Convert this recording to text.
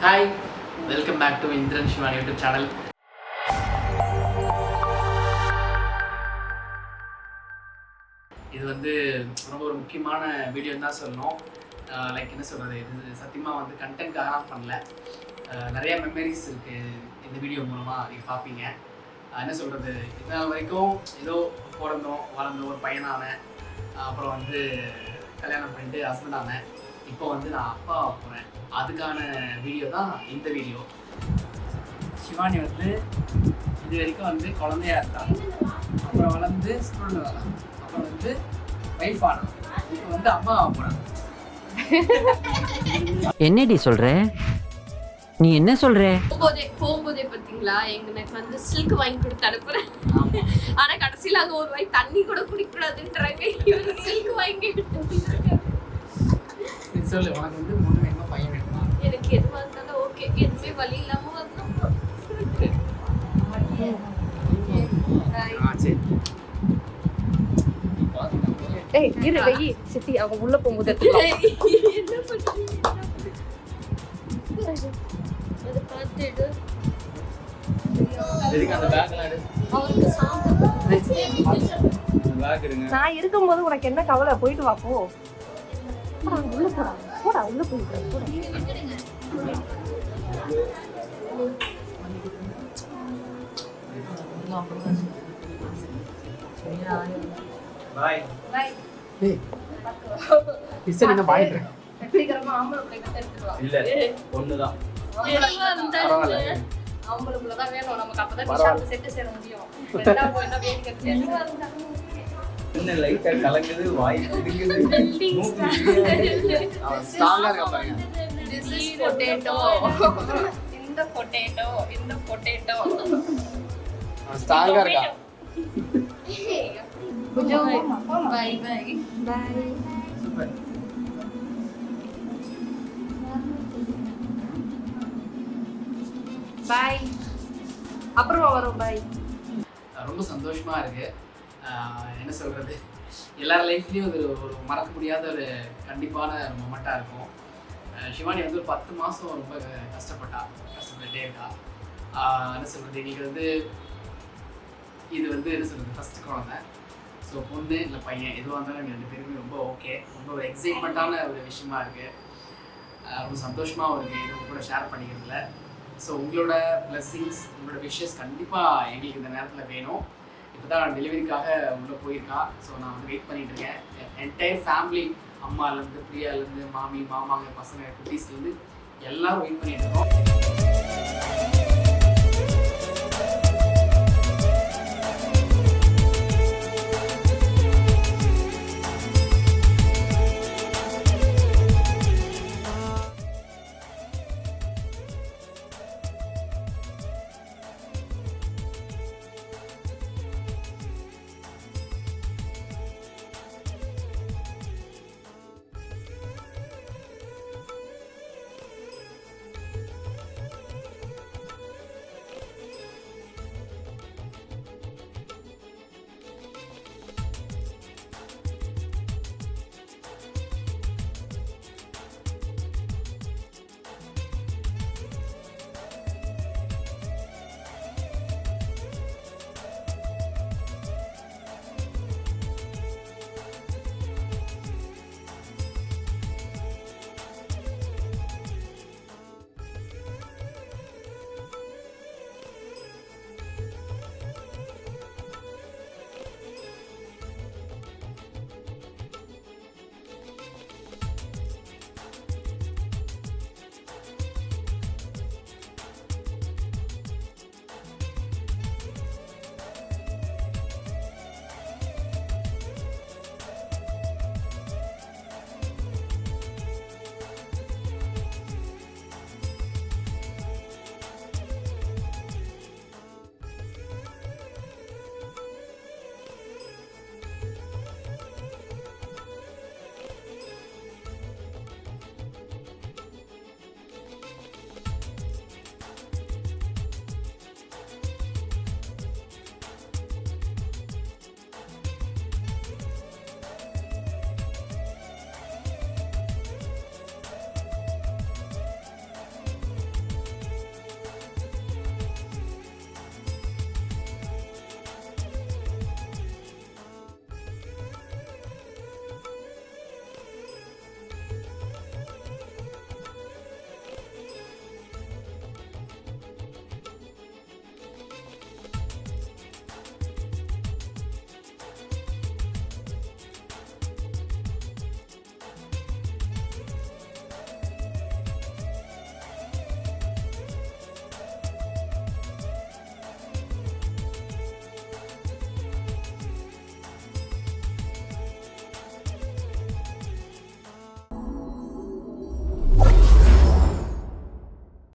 Hi, welcome back to Indiran Sivan YouTube channel. இது வந்து ரொம்ப ஒரு முக்கியமான வீடியோன்னு தான் சொல்லணும். லைக் என்ன சொல்கிறது, இது சத்தியமாக வந்து கண்டென்ட்காக பண்ணல. நிறைய மெமரிஸ் இருக்குது இந்த வீடியோ மூலமாக நீங்கள் பார்ப்பீங்க. என்ன சொல்கிறது, இதனால் வரைக்கும் ஏதோ பிறந்தோம் வளர்ந்தோம், ஒரு பையனானேன், அப்புறம் வந்து கல்யாணம் பண்ணிட்டு ஹஸ்பண்ட் ஆனேன். இப்போ வந்து நான் அப்பா போகிறேன். அதுக்கான வீடியோ தான் இந்த வீடியோ. சிவானி வந்து இது வரைக்கும் வந்து குழந்தையா இருந்தாங்க, அப்புறம் வளர்ந்து ஸ்கூலில் வராங்க, அப்புறம் வந்து வைஃப் ஆனாங்க, இப்போ வந்து அம்மா போகிறாங்க. என்னடி சொல்ற? நீ என்ன சொல்ற? போகும்போதே பார்த்தீங்களா, எனக்கு வந்து சில்க் வாங்கி கொடுத்து அனுப்புறேன். ஆனா கடைசியில் அங்கே ஒரு வாய் தண்ணி கூட குடிக்கூடாதுன்றாங்க. சில்க் வாங்கி சொல்லு, உனக்கு வந்து பொண்ணு வேணுமா பையன் வேணுமா? எனக்கு எதுவாக இருந்தாலும் ஓகே, எதுவுமே வழி இல்லாமல் வரணும். சரி. ஏய் இரு வெயி சித்தி அவங்க உள்ள போகும்போது என்ன பண்ணுறீங்க? அதை பார்த்துட்டு அவருக்கு நான் இருக்கும்போது உனக்கு என்ன கவலை? போயிட்டு வா போ. உள்ள போடா போடா உள்ள போயிட்டு போடா. பாய் பாய். ஏய் கிச்சன் என்ன பாயிட்டு? சீக்கிரமா ஆம்பளை பிள்ளைங்க எடுத்துக்கலாம். இல்ல ஒண்ணுதான். ஆம்பளை பிள்ளை தான் வேணும் நமக்கு, அப்பதான் விஷாலுக்கு செட்டு சேர முடியும். ரெண்டா போயிட்டா வேடிக்கை என்ன லைட்டா கலங்குது, வாய் பிடிக்குது, மூக்கு ஸ்ட்ராங்கா இருக்கா பாருங்க. This is potato. இந்த potato, இந்த potato. ஸ்ட்ராங்கா இருக்கா? Bye bye. Bye. சூப்பர். பாய். அப்புறமா வரோம். பாய். ரொம்ப சந்தோஷமா இருக்கு. என்ன சொல்றது, எல்லார் லைஃப்லயும் ஒரு மறக்க முடியாத ஒரு கண்டிப்பான மொமெண்ட்டாக இருக்கும். சிவானி வந்து ஒரு 10 மாதம் ரொம்ப கஷ்டப்பட்டுட்டே இருக்கா. என்ன சொல்கிறது, எங்களுக்கு வந்து இது வந்து என்ன சொல்கிறது, ஃபஸ்ட்டு குழந்தை. ஸோ பொண்ணு இல்லை பையன் எதுவாக இருந்தாலும் எங்கள் 2 பேருமே ரொம்ப ஓகே, ரொம்ப ஒரு எக்ஸைட்மெண்ட்டான ஒரு விஷயமா இருக்குது. ரொம்ப சந்தோஷமாகவும் இருக்குது இது கூட ஷேர் பண்ணிக்கிறதுல. ஸோ உங்களோட பிளெஸ்ஸிங்ஸ், உங்களோட விஷஸ் கண்டிப்பாக எங்களுக்கு இந்த நேரத்தில் வேணும். இப்போ தான் டெலிவரிக்காக உள்ளே போயிருக்கா. ஸோ நான் வந்து வெயிட் பண்ணிகிட்டு இருக்கேன். என்டையர் ஃபேமிலி, அம்மாலேருந்து பிரியாலேருந்து மாமி மாமாங்க பசங்க குட்டீஸ்லேருந்து எல்லோரும் வெயிட் பண்ணிகிட்டு இருக்கோம்.